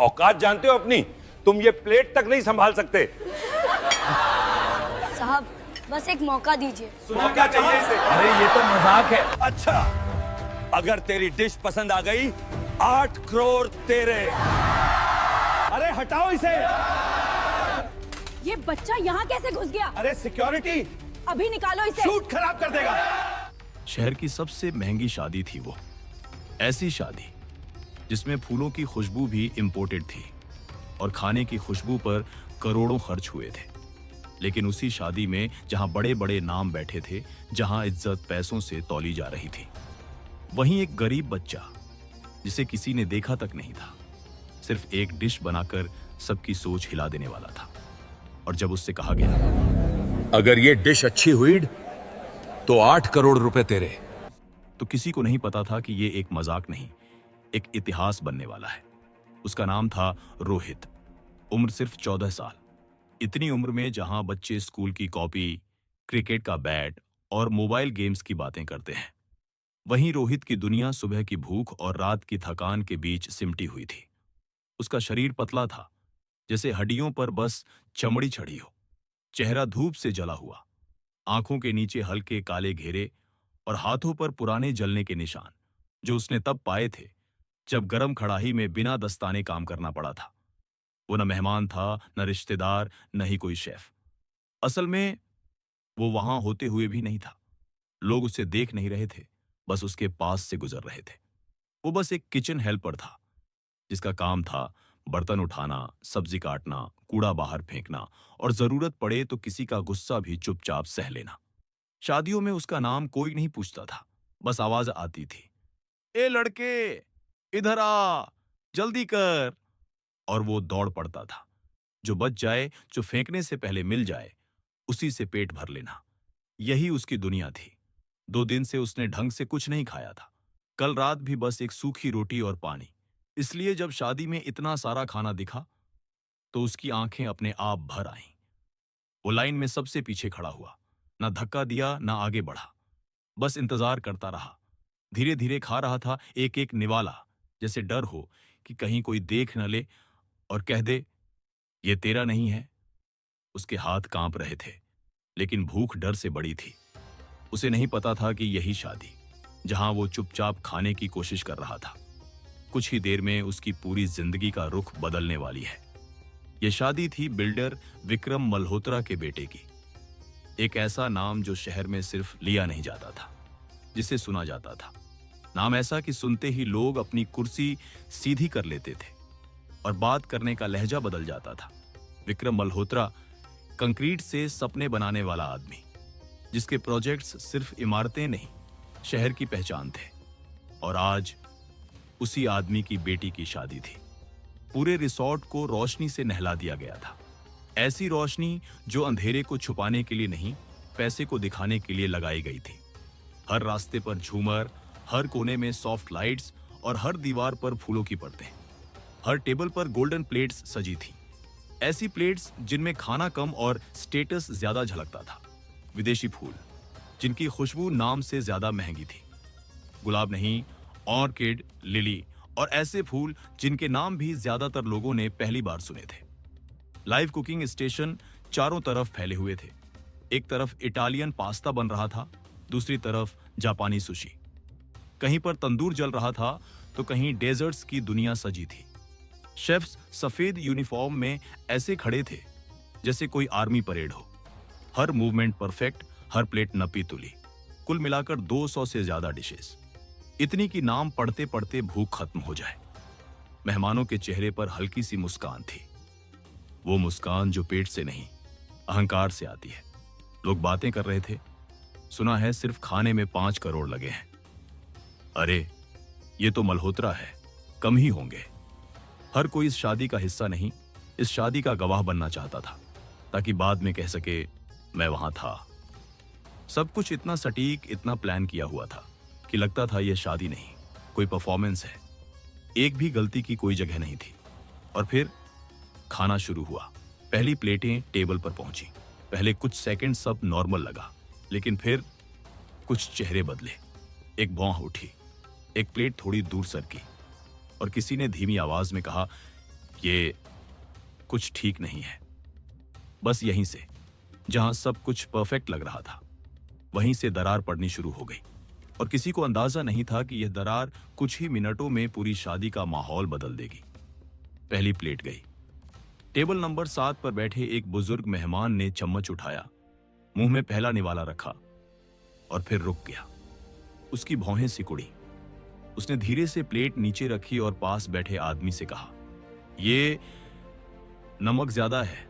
औकात जानते हो अपनी? तुम ये प्लेट तक नहीं संभाल सकते। साहब बस एक मौका दीजिए। मौका चाहिए इसे। अरे ये तो मजाक है। अच्छा, अगर तेरी डिश पसंद आ गई, 8 करोड़ तेरे। अरे हटाओ इसे। ये बच्चा यहाँ कैसे घुस गया? अरे सिक्योरिटी, अभी निकालो इसे। शूट खराब कर देगा। शहर की सबसे महंगी शादी थी वो। ऐसी शादी जिसमें फूलों की खुशबू भी इंपोर्टेड थी और खाने की खुशबू पर करोड़ों खर्च हुए थे। लेकिन उसी शादी में जहां बड़े बड़े नाम बैठे थे, जहां इज्जत पैसों से तौली जा रही थी, वहीं एक गरीब बच्चा जिसे किसी ने देखा तक नहीं था, सिर्फ एक डिश बनाकर सबकी सोच हिला देने वाला था। और जब उससे कहा गया, अगर ये डिश अच्छी हुई तो 8 करोड़ रुपए तेरे, तो किसी को नहीं पता था कि ये एक मजाक नहीं, एक इतिहास बनने वाला है। उसका नाम था रोहित। उम्र सिर्फ 14 साल। इतनी उम्र में जहां बच्चे स्कूल की कॉपी, क्रिकेट का बैट और मोबाइल गेम्स की बातें करते हैं, वहीं रोहित की दुनिया सुबह की भूख और रात की थकान के बीच सिमटी हुई थी। उसका शरीर पतला था, जैसे हड्डियों पर बस चमड़ी चढ़ी हो। चेहरा धूप से जला हुआ, आंखों के नीचे हल्के काले घेरे और हाथों पर पुराने जलने के निशान, जो उसने तब पाए थे जब गरम कड़ाही में बिना दस्ताने काम करना पड़ा था। वो न मेहमान था, न रिश्तेदार, न ही कोई शेफ। असल में वो वहां होते हुए भी नहीं था। लोग उसे देख नहीं रहे थे, बस उसके पास से गुजर रहे थे। वो बस एक किचन हेल्पर था, जिसका काम था बर्तन उठाना, सब्जी काटना, कूड़ा बाहर फेंकना और जरूरत पड़े तो किसी का गुस्सा भी चुपचाप सह लेना। शादियों में उसका नाम कोई नहीं पूछता था, बस आवाज आती थी, ए लड़के, इधर आ, जल्दी कर। और वो दौड़ पड़ता था। जो बच जाए, जो फेंकने से पहले मिल जाए, उसी से पेट भर लेना। यही उसकी दुनिया थी। 2 दिन से उसने ढंग से कुछ नहीं खाया था। कल रात भी बस एक सूखी रोटी और पानी। इसलिए जब शादी में इतना सारा खाना दिखा तो उसकी आंखें अपने आप भर आईं। वो लाइन में सबसे पीछे खड़ा हुआ, ना धक्का दिया, ना आगे बढ़ा, बस इंतजार करता रहा। धीरे धीरे खा रहा था, एक एक निवाला, जैसे डर हो कि कहीं कोई देख न ले और कह दे, ये तेरा नहीं है। उसके हाथ कांप रहे थे, लेकिन भूख डर से बड़ी थी। उसे नहीं पता था कि यही शादी, जहां वो चुपचाप खाने की कोशिश कर रहा था, कुछ ही देर में उसकी पूरी जिंदगी का रुख बदलने वाली है। यह शादी थी बिल्डर विक्रम मल्होत्रा के बेटे की। एक ऐसा नाम जो शहर में सिर्फ लिया नहीं जाता था, जिसे सुना जाता था। नाम ऐसा कि सुनते ही लोग अपनी कुर्सी सीधी कर लेते थे और बात करने का लहजा बदल जाता था। विक्रम मल्होत्रा कंक्रीट से सपने बनाने वाला आदमी, जिसके प्रोजेक्ट्स सिर्फ इमारतें नहीं, शहर की पहचान थे। और आज उसी आदमी की बेटी की शादी थी। पूरे रिसॉर्ट को रोशनी से नहला दिया गया था। ऐसी रोशनी जो अंधेरे को छुपाने के लिए नहीं, पैसे को दिखाने के लिए लगाई गई थी। हर रास्ते पर झूमर, हर कोने में सॉफ्ट लाइट्स और हर दीवार पर फूलों की परतें। हर टेबल पर गोल्डन प्लेट्स सजी थी, ऐसी प्लेट्स जिनमें खाना कम और स्टेटस ज्यादा झलकता था। विदेशी फूल, जिनकी खुशबू नाम से ज्यादा महंगी थी। गुलाब नहीं, ऑर्किड, लिली और ऐसे फूल जिनके नाम भी ज्यादातर लोगों ने पहली बार सुने थे। लाइव कुकिंग स्टेशन चारों तरफ फैले हुए थे। एक तरफ इटालियन पास्ता बन रहा था, दूसरी तरफ जापानी सुशी। कहीं पर तंदूर जल रहा था तो कहीं डेजर्ट्स की दुनिया सजी थी। शेफ्स सफेद यूनिफॉर्म में ऐसे खड़े थे जैसे कोई आर्मी परेड हो। हर मूवमेंट परफेक्ट, हर प्लेट नपी तुली। कुल मिलाकर 200 से ज्यादा डिशेस। इतनी कि नाम पढ़ते पढ़ते भूख खत्म हो जाए। मेहमानों के चेहरे पर हल्की सी मुस्कान थी, वो मुस्कान जो पेट से नहीं, अहंकार से आती है। लोग बातें कर रहे थे, सुना है सिर्फ खाने में 5 करोड़ लगे हैं। अरे ये तो मल्होत्रा है, कम ही होंगे। हर कोई इस शादी का हिस्सा नहीं, इस शादी का गवाह बनना चाहता था, ताकि बाद में कह सके, मैं वहां था। सब कुछ इतना सटीक, इतना प्लान किया हुआ था कि लगता था यह शादी नहीं, कोई परफॉर्मेंस है। एक भी गलती की कोई जगह नहीं थी। और फिर खाना शुरू हुआ। पहली प्लेटें टेबल पर पहुंची। पहले कुछ सेकंड सब नॉर्मल लगा, लेकिन फिर कुछ चेहरे बदले। एक भौं उठी, एक प्लेट थोड़ी दूर सरकी और किसी ने धीमी आवाज में कहा, ये कुछ ठीक नहीं है। बस यहीं से, जहां सब कुछ परफेक्ट लग रहा था, वहीं से दरार पड़नी शुरू हो गई और किसी को अंदाजा नहीं था कि यह दरार कुछ ही मिनटों में पूरी शादी का माहौल बदल देगी। पहली प्लेट गई। टेबल नंबर 7 पर बैठे एक बुजुर्ग मेहमान ने चम्मच उठाया, मुंह में पहला निवाला रखा और फिर रुक गया। उसकी भौहें सिकुड़ी। उसने धीरे से प्लेट नीचे रखी और पास बैठे आदमी से कहा, ये नमक ज्यादा है।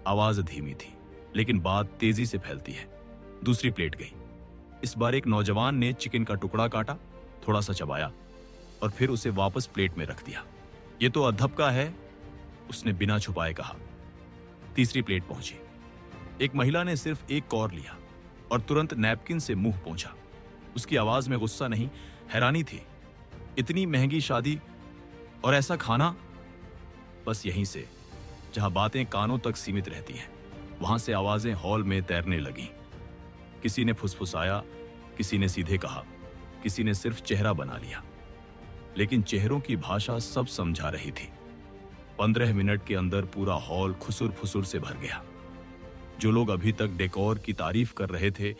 आवाज धीमी थी, लेकिन बात तेजी से फैलती है। दूसरी प्लेट गई। इस बार एक नौजवान ने चिकन का टुकड़ा काटा, थोड़ा सा चबाया और फिर उसे वापस प्लेट में रख दिया। ये तो अधब का है, उसने बिना छुपाए कहा। तीसरी प्लेट पहुंची। एक महिला ने सिर्फ एक कौर लिया और तुरंत नैपकिन से मुंह पोंछा। उसकी आवाज में गुस्सा नहीं, हैरानी थी। इतनी महंगी शादी और ऐसा खाना। बस यहीं से, जहां बातें कानों तक सीमित रहती हैं, वहां से आवाजें हॉल में तैरने लगीं। किसी ने फुसफुसाया, किसी ने सीधे कहा, किसी ने सिर्फ चेहरा बना लिया, लेकिन चेहरों की भाषा सब समझा रही थी। 15 मिनट के अंदर पूरा हॉल खुसुर फुसुर से भर गया। जो लोग अभी तक डेकोर की तारीफ कर रहे थे,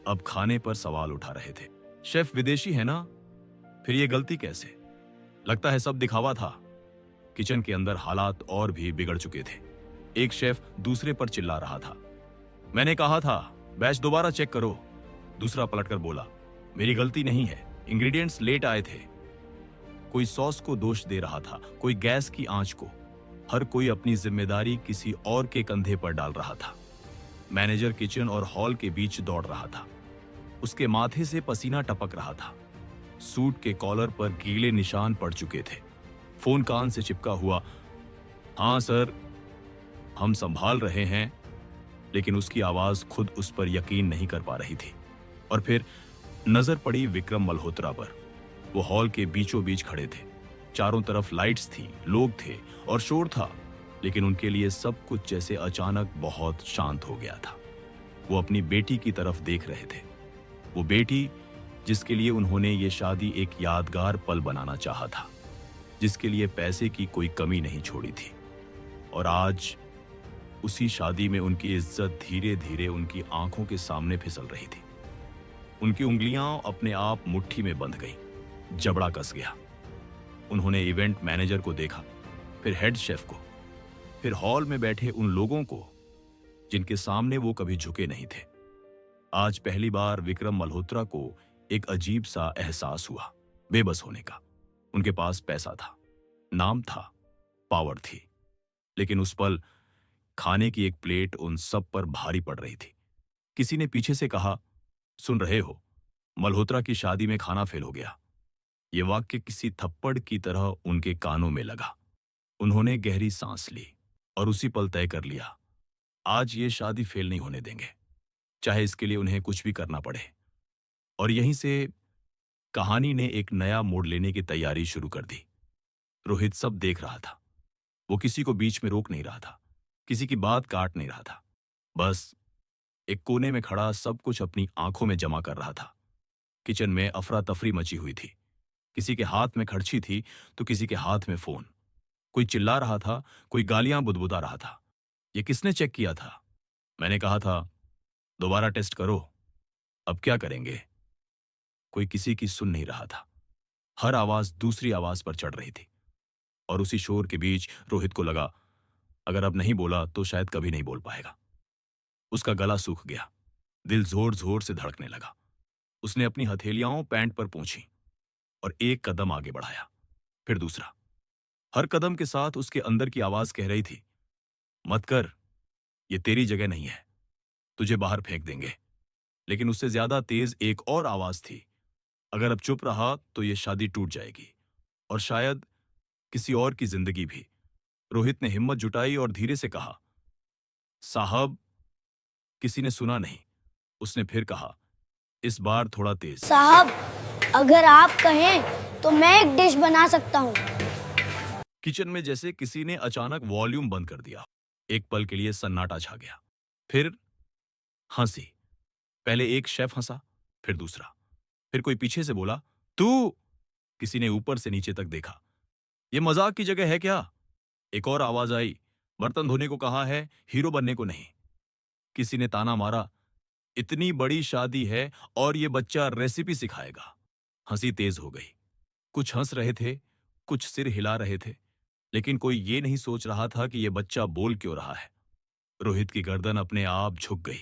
अब खाने पर सवाल उठा रहे थे। शेफ विदेशी है ना, फिर ये गलती कैसे? लगता है सब दिखावा था। किचन के अंदर हालात और भी बिगड़ चुके थे। एक शेफ दूसरे पर चिल्ला रहा था, मैंने कहा था बैच दोबारा चेक करो। दूसरा पलटकर बोला, मेरी गलती नहीं है, इंग्रेडिएंट्स लेट आए थे। कोई सॉस को दोष दे रहा था, कोई गैस की आंच को। हर कोई अपनी जिम्मेदारी किसी और के कंधे पर डाल रहा था। मैनेजर किचन और हॉल के बीच दौड़ रहा था। उसके माथे से पसीना टपक रहा था। सूट के कॉलर पर गीले निशान पड़ चुके थे। फोन कान से चिपका हुआ। हाँ सर, हम संभाल रहे हैं। लेकिन उसकी आवाज खुद उस पर यकीन नहीं कर पा रही थी। और फिर नजर पड़ी विक्रम मल्होत्रा पर। वो हॉल के बीचों बीच खड़े थे। चारों तरफ लाइट्स थी, लोग थे और शोर था, लेकिन उनके लिए सब कुछ जैसे अचानक बहुत शांत हो गया था। वो अपनी बेटी की तरफ देख रहे थे। वो बेटी जिसके लिए उन्होंने ये शादी एक यादगार पल बनाना चाहा था, जिसके लिए पैसे की कोई कमी नहीं छोड़ी थी। और आज उसी शादी में उनकी इज्जत धीरे धीरे उनकी आंखों के सामने फिसल रही थी। उनकी उंगलियां अपने आप मुट्ठी में बंध गईं। जबड़ा कस गया। उन्होंने इवेंट मैनेजर को देखा, फिर हेड शेफ को, फिर हॉल में बैठे उन लोगों को जिनके सामने वो कभी झुके नहीं थे। आज पहली बार विक्रम मल्होत्रा को एक अजीब सा एहसास हुआ, बेबस होने का। उनके पास पैसा था, नाम था, पावर थी, लेकिन उस पल खाने की एक प्लेट उन सब पर भारी पड़ रही थी। किसी ने पीछे से कहा, सुन रहे हो, मल्होत्रा की शादी में खाना फेल हो गया। यह वाक्य किसी थप्पड़ की तरह उनके कानों में लगा। उन्होंने गहरी सांस ली और उसी पल तय कर लिया, आज ये शादी फेल नहीं होने देंगे, चाहे इसके लिए उन्हें कुछ भी करना पड़े। और यहीं से कहानी ने एक नया मोड़ लेने की तैयारी शुरू कर दी। रोहित सब देख रहा था। वो किसी को बीच में रोक नहीं रहा था, किसी की बात काट नहीं रहा था। बस एक कोने में खड़ा सब कुछ अपनी आंखों में जमा कर रहा था। किचन में अफरा तफरी मची हुई थी। किसी के हाथ में खड़ची थी तो किसी के हाथ में फोन। कोई चिल्ला रहा था, कोई गालियां बुदबुदा रहा था। ये किसने चेक किया था? मैंने कहा था दोबारा टेस्ट करो। अब क्या करेंगे? कोई किसी की सुन नहीं रहा था। हर आवाज दूसरी आवाज पर चढ़ रही थी। और उसी शोर के बीच रोहित को लगा, अगर अब नहीं बोला तो शायद कभी नहीं बोल पाएगा। उसका गला सूख गया, दिल जोर जोर से धड़कने लगा। उसने अपनी हथेलियां पैंट पर पोंछी और एक कदम आगे बढ़ाया, फिर दूसरा। हर कदम के साथ उसके अंदर की आवाज कह रही थी, मत कर, ये तेरी जगह नहीं है, तुझे बाहर फेंक देंगे। लेकिन उससे ज्यादा तेज एक और आवाज थी, अगर अब चुप रहा तो ये शादी टूट जाएगी और शायद किसी और की जिंदगी भी। रोहित ने हिम्मत जुटाई और धीरे से कहा, साहब। किसी ने सुना नहीं। उसने फिर कहा, इस बार थोड़ा तेज। साहब, अगर आप कहें तो मैं एक डिश बना सकता हूँ। किचन में जैसे किसी ने अचानक वॉल्यूम बंद कर दिया। एक पल के लिए सन्नाटा छा गया। फिर हंसी। पहले एक शेफ हंसा, फिर दूसरा, फिर कोई पीछे से बोला, तू। किसी ने ऊपर से नीचे तक देखा। ये मजाक की जगह है क्या? एक और आवाज आई, बर्तन धोने को कहा है, हीरो बनने को नहीं। किसी ने ताना मारा, इतनी बड़ी शादी है और ये बच्चा रेसिपी सिखाएगा। हंसी तेज हो गई। कुछ हंस रहे थे, कुछ सिर हिला रहे थे, लेकिन कोई ये नहीं सोच रहा था कि ये बच्चा बोल क्यों रहा है। रोहित की गर्दन अपने आप झुक गई।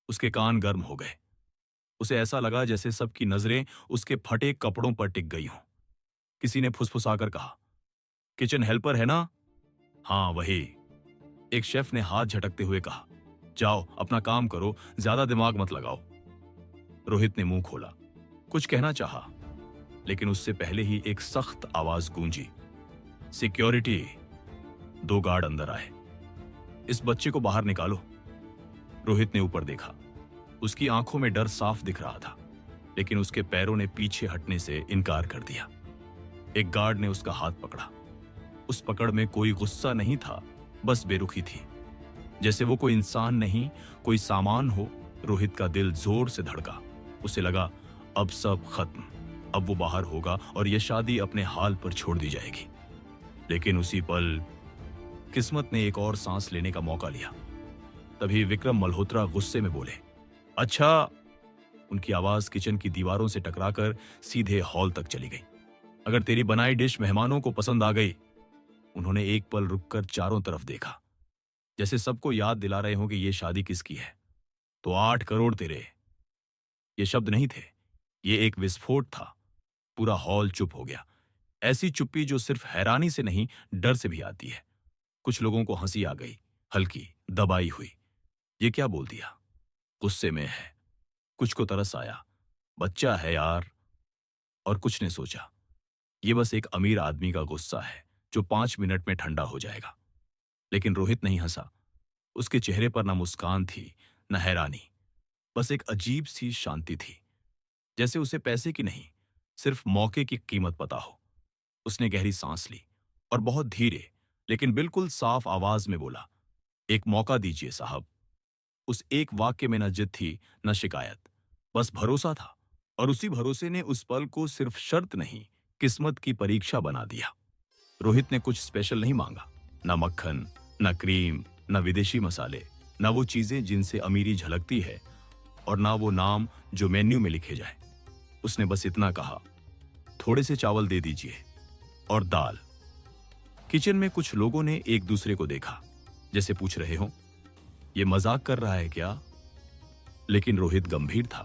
उसके कान गर्म हो गए। उसे ऐसा लगा जैसे सबकी नजरें उसके फटे कपड़ों पर टिक गई हों। किसी ने फुसफुसाकर कहा, किचन हेल्पर है ना? हाँ वही। एक शेफ ने हाथ झटकते हुए कहा, जाओ अपना काम करो, ज्यादा दिमाग मत लगाओ। रोहित ने मुंह खोला, कुछ कहना चाहा, लेकिन उससे पहले ही एक सख्त आवाज गूंजी, सिक्योरिटी। 2 गार्ड अंदर आए। इस बच्चे को बाहर निकालो। रोहित ने ऊपर देखा। उसकी आंखों में डर साफ दिख रहा था, लेकिन उसके पैरों ने पीछे हटने से इनकार कर दिया। एक गार्ड ने उसका हाथ पकड़ा। उस पकड़ में कोई गुस्सा नहीं था, बस बेरुखी थी, जैसे वो कोई इंसान नहीं, कोई सामान हो। रोहित का दिल जोर से धड़का। उसे लगा अब सब खत्म, अब वो बाहर होगा और यह शादी अपने हाल पर छोड़ दी जाएगी। लेकिन उसी पल किस्मत ने एक और सांस लेने का मौका लिया। तभी विक्रम मल्होत्रा गुस्से में बोले, अच्छा। उनकी आवाज किचन की दीवारों से टकराकर सीधे हॉल तक चली गई। अगर तेरी बनाई डिश मेहमानों को पसंद आ गई। उन्होंने एक पल रुककर चारों तरफ देखा, जैसे सबको याद दिला रहे हों कि यह शादी किसकी है। तो 8 करोड़ तेरे। ये शब्द नहीं थे, ये एक विस्फोट था। पूरा हॉल चुप हो गया। ऐसी चुप्पी जो सिर्फ हैरानी से नहीं, डर से भी आती है। कुछ लोगों को हंसी आ गई, हल्की, दबाई हुई। ये क्या बोल दिया? गुस्से में है। कुछ को तरस आया, बच्चा है यार। और कुछ ने सोचा, ये बस एक अमीर आदमी का गुस्सा है जो 5 मिनट में ठंडा हो जाएगा। लेकिन रोहित नहीं हंसा। उसके चेहरे पर न मुस्कान थी, न हैरानी, बस एक अजीब सी शांति थी, जैसे उसे पैसे की नहीं, सिर्फ मौके की कीमत पता हो। उसने गहरी सांस ली और बहुत धीरे लेकिन बिल्कुल साफ आवाज में बोला, एक मौका दीजिए साहब। उस एक वाक्य में न जिद थी, न शिकायत, बस भरोसा था। और उसी भरोसे ने उस पल को सिर्फ शर्त नहीं, किस्मत की परीक्षा बना दिया। रोहित ने कुछ स्पेशल नहीं मांगा, न मक्खन, न क्रीम, न विदेशी मसाले, न वो चीजें जिनसे अमीरी झलकती है, और ना वो नाम जो मेन्यू में लिखे जाए। उसने बस इतना कहा, थोड़े से चावल दे दीजिए और दाल। किचन में कुछ लोगों ने एक दूसरे को देखा, जैसे पूछ रहे हों, ये मजाक कर रहा है क्या? लेकिन रोहित गंभीर था।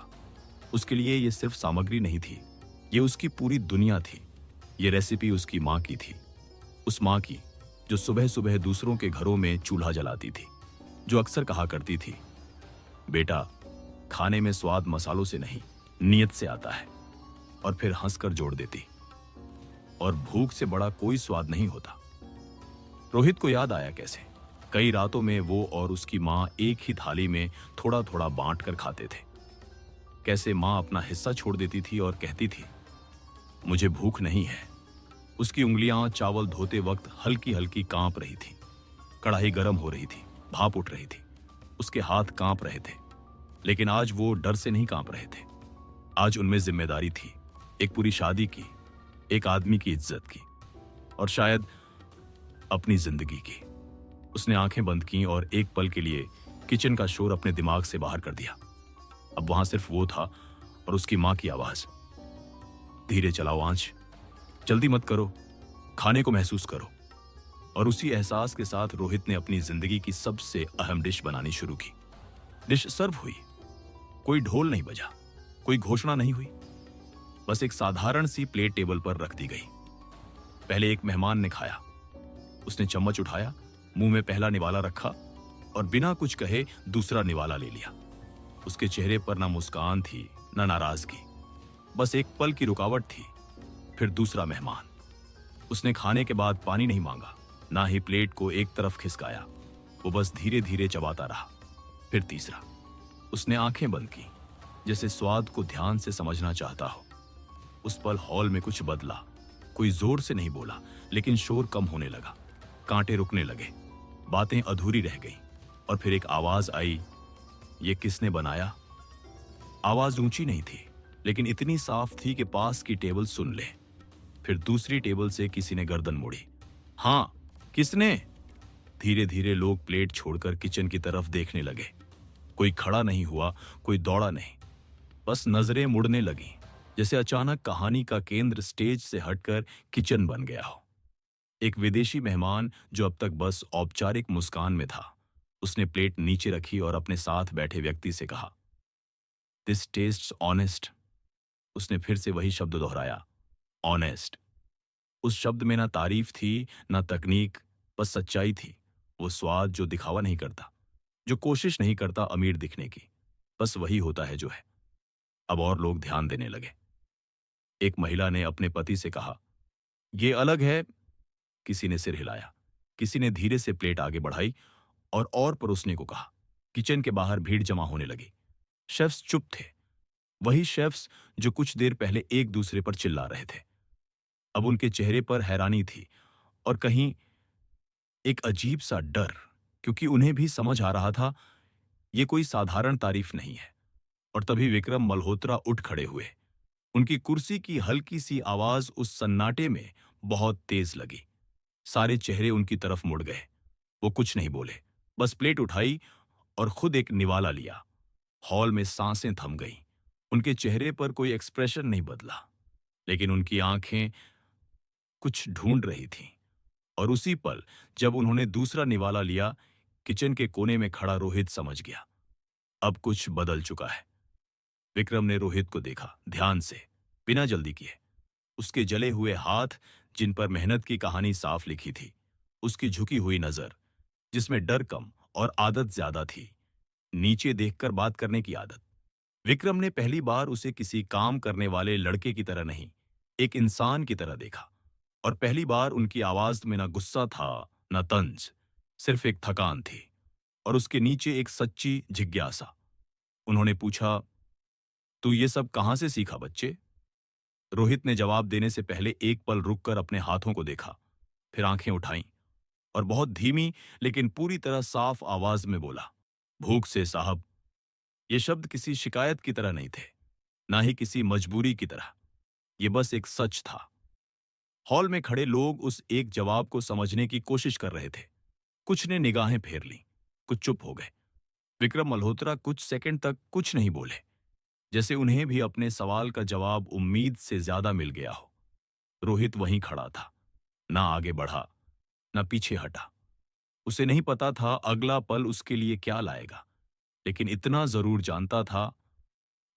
उसके लिए ये सिर्फ सामग्री नहीं थी, ये उसकी पूरी दुनिया थी। ये रेसिपी उसकी मां की थी, उस मां की जो सुबह सुबह दूसरों के घरों में चूल्हा जलाती थी, जो अक्सर कहा करती थी, बेटा खाने में स्वाद मसालों से नहीं, नियत से आता है। और फिर हंसकर जोड़ देती, और भूख से बड़ा कोई स्वाद नहीं होता। रोहित को याद आया कैसे कई रातों में वो और उसकी मां एक ही थाली में थोड़ा थोड़ा बांट कर खाते थे। कैसे मां अपना हिस्सा छोड़ देती थी और कहती थी, मुझे भूख नहीं है। उसकी उंगलियां चावल धोते वक्त हल्की हल्की कांप रही थी। कढ़ाई गर्म हो रही थी, भाप उठ रही थी, उसके हाथ कांप रहे थे। लेकिन आज वो डर से नहीं कांप रहे थे। आज उनमें जिम्मेदारी थी, एक पूरी शादी की, एक आदमी की इज्जत की, और शायद अपनी जिंदगी की। उसने आंखें बंद की और एक पल के लिए किचन का शोर अपने दिमाग से बाहर कर दिया। अब वहां सिर्फ वो था और उसकी मां की आवाज, धीरे चलाओ आंच, जल्दी मत करो, खाने को महसूस करो। और उसी एहसास के साथ रोहित ने अपनी जिंदगी की सबसे अहम डिश बनानी शुरू की। डिश सर्व हुई, कोई ढोल नहीं बजा, कोई घोषणा नहीं हुई, बस एक साधारण सी प्लेट टेबल पर रख दी गई। पहले एक मेहमान ने खाया। उसने चम्मच उठाया, मुंह में पहला निवाला रखा और बिना कुछ कहे दूसरा निवाला ले लिया। उसके चेहरे पर ना मुस्कान थी, ना नाराजगी, बस एक पल की रुकावट थी। फिर दूसरा मेहमान। उसने खाने के बाद पानी नहीं मांगा, ना ही प्लेट को एक तरफ खिसकाया, वो बस धीरे धीरे चबाता रहा। फिर तीसरा। उसने आंखें बंद की, जैसे स्वाद को ध्यान से समझना चाहता हो। उस पल हॉल में कुछ बदला। कोई जोर से नहीं बोला, लेकिन शोर कम होने लगा, कांटे रुकने लगे, बातें अधूरी रह गई। और फिर एक आवाज आई, ये किसने बनाया? आवाज ऊंची नहीं थी, लेकिन इतनी साफ थी कि पास की टेबल सुन ले। फिर दूसरी टेबल से किसी ने गर्दन मोड़ी। हाँ, किसने? धीरे धीरे लोग प्लेट छोड़कर किचन की तरफ देखने लगे। कोई खड़ा नहीं हुआ, कोई दौड़ा नहीं, बस नजरें मुड़ने लगी, जैसे अचानक कहानी का केंद्र स्टेज से हटकर किचन बन गया हो। एक विदेशी मेहमान जो अब तक बस औपचारिक मुस्कान में था, उसने प्लेट नीचे रखी और अपने साथ बैठे व्यक्ति से कहा, दिस टेस्ट्स ऑनेस्ट। उसने फिर से वही शब्द दोहराया, ऑनेस्ट। उस शब्द में ना तारीफ थी, ना तकनीक, बस सच्चाई थी। वो स्वाद जो दिखावा नहीं करता, जो कोशिश नहीं करता अमीर दिखने की, बस वही होता है जो है। अब और लोग ध्यान देने लगे। एक महिला ने अपने पति से कहा, ये अलग है। किसी ने सिर हिलाया, किसी ने धीरे से प्लेट आगे बढ़ाई और परोसने को कहा। किचन के बाहर भीड़ जमा होने लगी। शेफ्स चुप थे, वही शेफ्स जो कुछ देर पहले एक दूसरे पर चिल्ला रहे थे। अब उनके चेहरे पर हैरानी थी और कहीं एक अजीब सा डर, क्योंकि उन्हें भी समझ आ रहा था ये कोई साधारण तारीफ नहीं है। और तभी विक्रम मल्होत्रा उठ खड़े हुए। उनकी कुर्सी की हल्की सी आवाज उस सन्नाटे में बहुत तेज लगी। सारे चेहरे उनकी तरफ मुड़ गए। वो कुछ नहीं बोले, बस प्लेट उठाई और खुद एक निवाला लिया। हॉल में सांसें थम गईं। उनके चेहरे पर कोई एक्सप्रेशन नहीं बदला, लेकिन उनकी आंखें कुछ ढूंढ रही थीं। और उसी पल जब उन्होंने दूसरा निवाला लिया, किचन के कोने में खड़ा रोहित समझ गया, अब कुछ बदल चुका है। विक्रम ने रोहित को देखा, ध्यान से, बिना जल्दी किए। उसके जले हुए हाथ जिन पर मेहनत की कहानी साफ लिखी थी, उसकी झुकी हुई नजर जिसमें डर कम और आदत ज्यादा थी, नीचे देखकर बात करने की आदत। विक्रम ने पहली बार उसे किसी काम करने वाले लड़के की तरह नहीं, एक इंसान की तरह देखा। और पहली बार उनकी आवाज में ना गुस्सा था, ना तंज, सिर्फ एक थकान थी और उसके नीचे एक सच्ची जिज्ञासा। उन्होंने पूछा, तू ये सब कहां से सीखा बच्चे? रोहित ने जवाब देने से पहले एक पल रुककर अपने हाथों को देखा, फिर आंखें उठाईं और बहुत धीमी लेकिन पूरी तरह साफ आवाज में बोला, भूख से साहब। ये शब्द किसी शिकायत की तरह नहीं थे, ना ही किसी मजबूरी की तरह। ये बस एक सच था। हॉल में खड़े लोग उस एक जवाब को समझने की कोशिश कर रहे थे। कुछ ने निगाहें फेर लीं, कुछ चुप हो गए। विक्रम मल्होत्रा कुछ सेकंड तक कुछ नहीं बोले, जैसे उन्हें भी अपने सवाल का जवाब उम्मीद से ज्यादा मिल गया हो। रोहित वहीं खड़ा था, ना आगे बढ़ा, ना पीछे हटा। उसे नहीं पता था अगला पल उसके लिए क्या लाएगा, लेकिन इतना जरूर जानता था,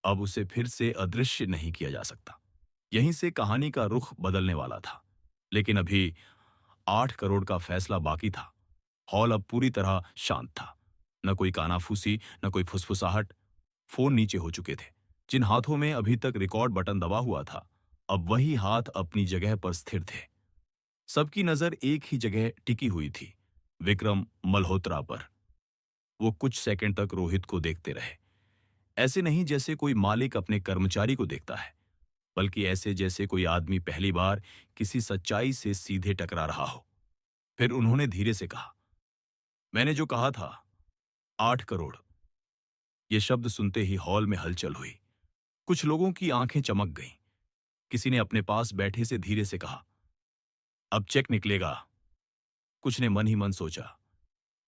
अब उसे फिर से अदृश्य नहीं किया जा सकता। यहीं से कहानी का रुख बदलने वाला था, लेकिन अभी 8 करोड़ का फैसला बाकी था। हॉल अब पूरी तरह शांत था, न कोई कानाफूसी, न कोई फुसफुसाहट। फोन नीचे हो चुके थे। जिन हाथों में अभी तक रिकॉर्ड बटन दबा हुआ था, अब वही हाथ अपनी जगह पर स्थिर थे। सबकी नजर एक ही जगह टिकी हुई थी, विक्रम मल्होत्रा पर। वो कुछ सेकंड तक रोहित को देखते रहे, ऐसे नहीं जैसे कोई मालिक अपने कर्मचारी को देखता है, बल्कि ऐसे जैसे कोई आदमी पहली बार किसी सच्चाई से सीधे टकरा रहा हो। फिर उन्होंने धीरे से कहा, मैंने जो कहा था, 8 करोड़। ये शब्द सुनते ही हॉल में हलचल हुई। कुछ लोगों की आंखें चमक गईं। किसी ने अपने पास बैठे से धीरे से कहा, अब चेक निकलेगा। कुछ ने मन ही मन सोचा,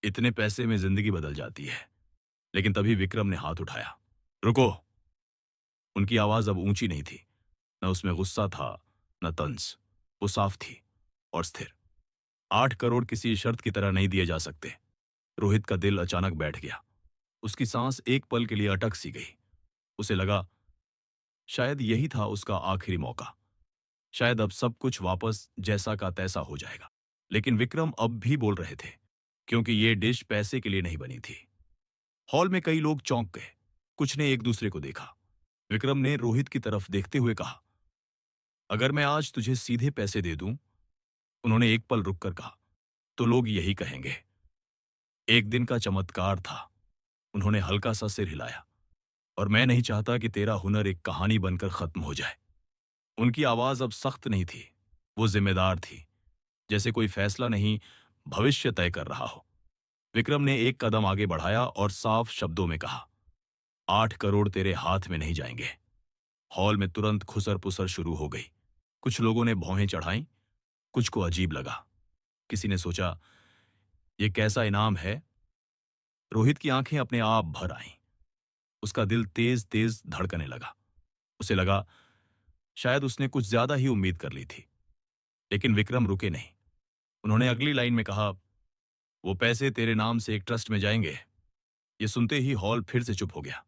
इतने पैसे में जिंदगी बदल जाती है। लेकिन तभी विक्रम ने हाथ उठाया, रुको। उनकी आवाज अब ऊंची नहीं थी, न उसमें गुस्सा था, न तंज। वो साफ थी और स्थिर। 8 करोड़ किसी शर्त की तरह नहीं दिए जा सकते। रोहित का दिल अचानक बैठ गया। उसकी सांस एक पल के लिए अटक सी गई। उसे लगा शायद यही था उसका आखिरी मौका। शायद अब सब कुछ वापस जैसा का तैसा हो जाएगा। लेकिन विक्रम अब भी बोल रहे थे, क्योंकि ये डिश पैसे के लिए नहीं बनी थी। हॉल में कई लोग चौंक गए। कुछ ने एक दूसरे को देखा। विक्रम ने रोहित की तरफ देखते हुए कहा, अगर मैं आज तुझे सीधे पैसे दे दूं, उन्होंने एक पल रुककर कहा, तो लोग यही कहेंगे, एक दिन का चमत्कार था। उन्होंने हल्का सा सिर हिलाया, और मैं नहीं चाहता कि तेरा हुनर एक कहानी बनकर खत्म हो जाए। उनकी आवाज अब सख्त नहीं थी, वो जिम्मेदार थी, जैसे कोई फैसला नहीं, भविष्य तय कर रहा हो। विक्रम ने एक कदम आगे बढ़ाया और साफ शब्दों में कहा, 8 करोड़ तेरे हाथ में नहीं जाएंगे। हॉल में तुरंत खुसर पुसर शुरू हो गई। कुछ लोगों ने भौहें चढ़ाईं, कुछ को अजीब लगा। किसी ने सोचा, ये कैसा इनाम है? रोहित की आंखें अपने आप भर आईं। उसका दिल तेज तेज धड़कने लगा। उसे लगा शायद उसने कुछ ज्यादा ही उम्मीद कर ली थी। लेकिन विक्रम रुके नहीं। उन्होंने अगली लाइन में कहा, वो पैसे तेरे नाम से एक ट्रस्ट में जाएंगे। ये सुनते ही हॉल फिर से चुप हो गया।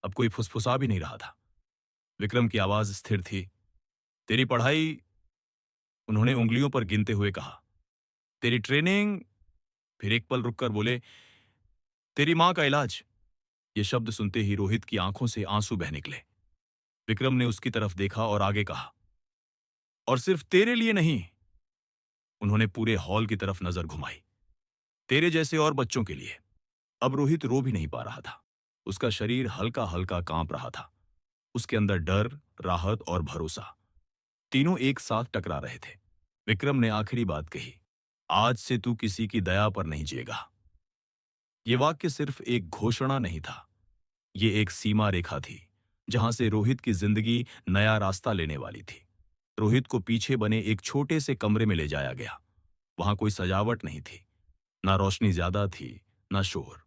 अब कोई फुसफुसा भी नहीं रहा था। विक्रम की आवाज स्थिर थी। तेरी पढ़ाई, उन्होंने उंगलियों पर गिनते हुए कहा, तेरी ट्रेनिंग, फिर एक पल रुककर बोले, तेरी मां का इलाज। ये शब्द सुनते ही रोहित की आंखों से आंसू बह निकले। विक्रम ने उसकी तरफ देखा और आगे कहा, और सिर्फ तेरे लिए नहीं। उन्होंने पूरे हॉल की तरफ नजर घुमाई। तेरे जैसे और बच्चों के लिए। अब रोहित रो भी नहीं पा रहा था। उसका शरीर हल्का हल्का कांप रहा था। उसके अंदर डर, राहत और भरोसा तीनों एक साथ टकरा रहे थे। विक्रम ने आखिरी बात कही, आज से तू किसी की दया पर नहीं जिएगा। यह वाक्य सिर्फ एक घोषणा नहीं था, यह एक सीमा रेखा थी जहां से रोहित की जिंदगी नया रास्ता लेने वाली थी। रोहित को पीछे बने एक छोटे से कमरे में ले जाया गया। वहां कोई सजावट नहीं थी, ना रोशनी ज्यादा थी, ना शोर।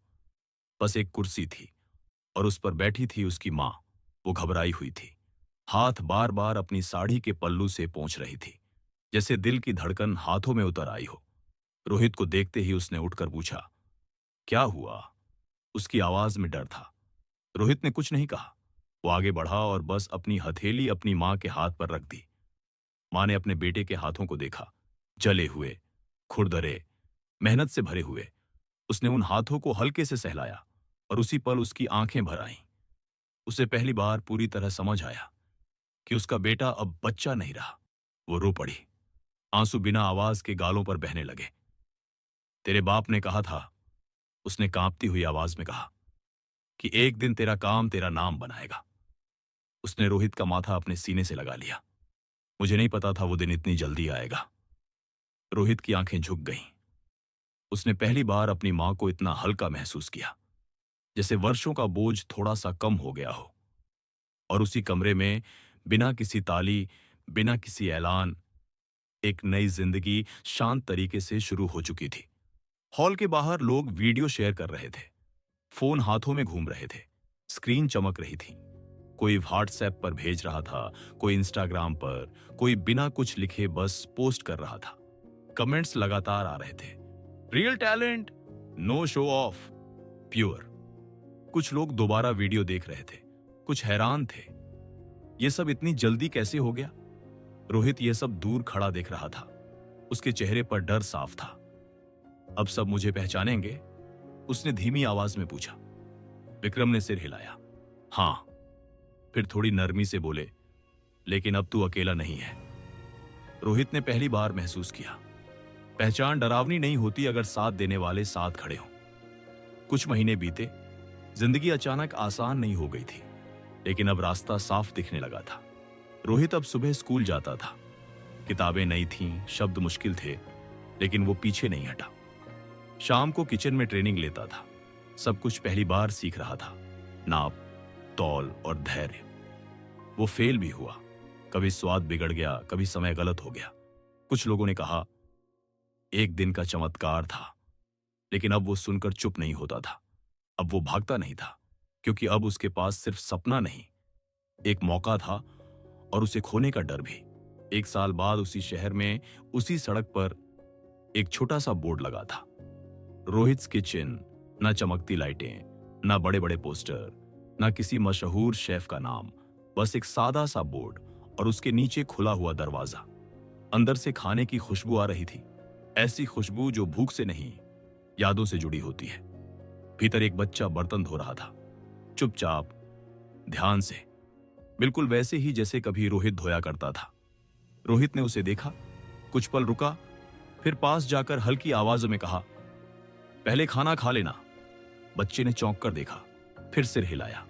बस एक कुर्सी थी और उस पर बैठी थी उसकी मां। वो घबराई हुई थी, हाथ बार बार अपनी साड़ी के पल्लू से पोंछ रही थी, जैसे दिल की धड़कन हाथों में उतर आई हो। रोहित को देखते ही उसने उठकर पूछा, क्या हुआ? उसकी आवाज में डर था। रोहित ने कुछ नहीं कहा। वो आगे बढ़ा और बस अपनी हथेली अपनी मां के हाथ पर रख दी। मां ने अपने बेटे के हाथों को देखा, जले हुए, खुरदरे, मेहनत से भरे हुए। उसने उन हाथों को हल्के से सहलाया और उसी पल उसकी आंखें भर आईं। उसे पहली बार पूरी तरह समझ आया कि उसका बेटा अब बच्चा नहीं रहा। वो रो पड़ी। आंसू बिना आवाज के गालों पर बहने लगे। तेरे बाप ने कहा था, उसने कांपती हुई आवाज में कहा, कि एक दिन तेरा काम तेरा नाम बनाएगा। उसने रोहित का माथा अपने सीने से लगा लिया। मुझे नहीं पता था वो दिन इतनी जल्दी आएगा। रोहित की आंखें झुक गईं। उसने पहली बार अपनी मां को इतना हल्का महसूस किया, जैसे वर्षों का बोझ थोड़ा सा कम हो गया हो। और उसी कमरे में बिना किसी ताली, बिना किसी ऐलान, एक नई जिंदगी शांत तरीके से शुरू हो चुकी थी। हॉल के बाहर लोग वीडियो शेयर कर रहे थे, फोन हाथों में घूम रहे थे, स्क्रीन चमक रही थी। कोई व्हाट्सएप पर भेज रहा था, कोई इंस्टाग्राम पर, कोई बिना कुछ लिखे बस पोस्ट कर रहा था। कमेंट्स लगातार आ रहे थे, real talent, no show off, pure. कुछ लोग दोबारा वीडियो देख रहे थे, कुछ हैरान थे, यह सब इतनी जल्दी कैसे हो गया। रोहित यह सब दूर खड़ा देख रहा था। उसके चेहरे पर डर साफ था। अब सब मुझे पहचानेंगे? उसने धीमी आवाज में पूछा। विक्रम ने सिर हिलाया, हां। फिर थोड़ी नरमी से बोले, लेकिन अब तू अकेला नहीं है। रोहित ने पहली बार महसूस किया, पहचान डरावनी नहीं होती अगर साथ देने वाले साथ खड़े हों। कुछ महीने बीते। जिंदगी अचानक आसान नहीं हो गई थी, लेकिन अब रास्ता साफ दिखने लगा था। रोहित अब सुबह स्कूल जाता था। किताबें नई थीं, शब्द मुश्किल थे, लेकिन वो पीछे नहीं हटा। शाम को किचन में ट्रेनिंग लेता था। सब कुछ पहली बार सीख रहा था, नाप, तौल और धैर्य। वो फेल भी हुआ, कभी स्वाद बिगड़ गया, कभी समय गलत हो गया। कुछ लोगों ने कहा एक दिन का चमत्कार था, लेकिन अब वो सुनकर चुप नहीं होता था। अब वो भागता नहीं था, क्योंकि अब उसके पास सिर्फ सपना नहीं, एक मौका था, और उसे खोने का डर भी। 1 साल बाद उसी शहर में, उसी सड़क पर एक छोटा सा बोर्ड लगा था, रोहित्स किचन। ना चमकती लाइटें, ना बड़े बड़े पोस्टर, ना किसी मशहूर शेफ का नाम, बस एक सादा सा बोर्ड और उसके नीचे खुला हुआ दरवाजा। अंदर से खाने की खुशबू आ रही थी, ऐसी खुशबू जो भूख से नहीं, यादों से जुड़ी होती है। भीतर एक बच्चा बर्तन धो रहा था, चुपचाप, ध्यान से, बिल्कुल वैसे ही जैसे कभी रोहित धोया करता था। रोहित ने उसे देखा, कुछ पल रुका, फिर पास जाकर हल्की आवाज़ों में कहा, पहले खाना खा लेना। बच्चे ने चौंक कर देखा, फिर सिर हिलाया।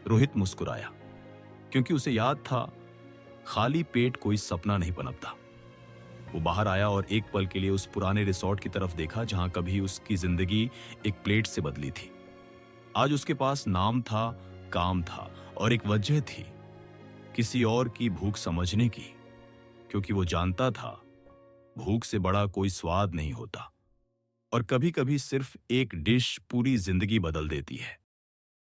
रोहित मुस्कुराया, क्योंकि उसे याद था खाली पेट कोई सपना नहीं पनपता। वो बाहर आया और एक पल के लिए उस पुराने रिसोर्ट की तरफ देखा जहां कभी उसकी जिंदगी एक प्लेट से बदली थी। आज उसके पास नाम था, काम था और एक वजह थी, किसी और की भूख समझने की, क्योंकि वो जानता था भूख से बड़ा कोई स्वाद नहीं होता और कभी-कभी सिर्फ एक डिश पूरी जिंदगी बदल देती है।